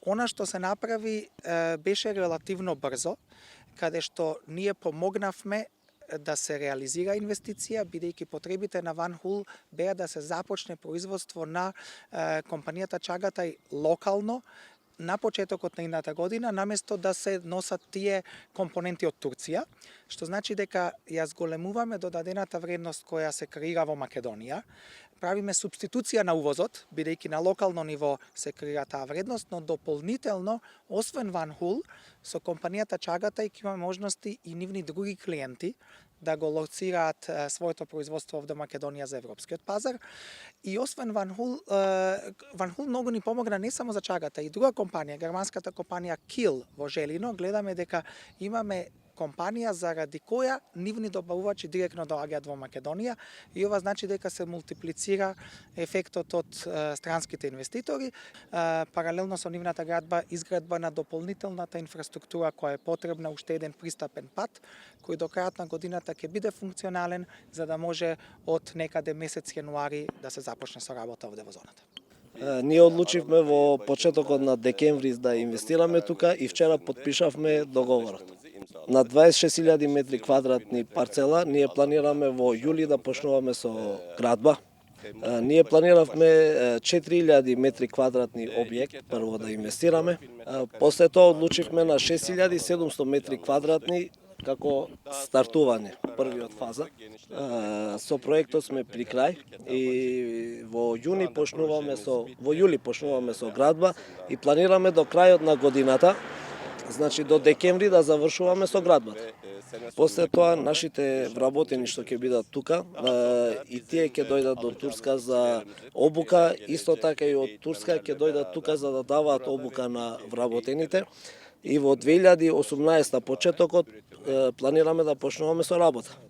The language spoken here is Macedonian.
Она што се направи беше релативно брзо, каде што ние помогнавме да се реализира инвестиција, бидејќи потребите на Ван Хул беа да се започне производство на компанијата Чагатай локално на почетокот на идната година, наместо да се носат тие компоненти од Турција, што значи дека ја зголемуваме додадената вредност која се креира во Македонија, правиме субституција на увозот, бидејќи на локално ниво се креира таа вредност, но дополнително, освен Ван Хул, со компанијата Чагатай ќе има можности и нивни други клиенти да го лоцираат своето производство овде Македонија за европскиот пазар. И освен Ван Хул многу ни помогна не само за Чагатай, и друга компанија, германската компанија Кил во Желино, гледаме дека имаме компанија заради која нивни добавувачи директно доаѓаат во Македонија и ова значи дека се мултиплицира ефектот од странските инвеститори, паралелно со нивната изградба на дополнителната инфраструктура која е потребна, уште еден пристапен пат, кој до крајот на годината ќе биде функционален за да може од некаде месец јануари да се започне со работа овде во зоната. Ние одлучивме во почетокот на декември да инвестираме тука и вчера подпишавме договорот. На 26.000 метри квадратни парцела ние планираме во јули да почнуваме со градба. Ние планиравме 4.000 метри квадратни објект прво да инвестираме. После тоа одлучивме на 6.700 метри квадратни како стартување, првиот фаза. Со проектот сме при крај и во јули почнуваме со градба и планираме до крајот на годината, значи до декември да завршуваме со градбата. После тоа нашите вработени што ќе бидат тука и тие ќе дојдат до Турска за обука, исто така и од Турска ќе дојдат тука за да даваат обука на вработените. И во 2018 почетокот планираме да почнуваме со работа.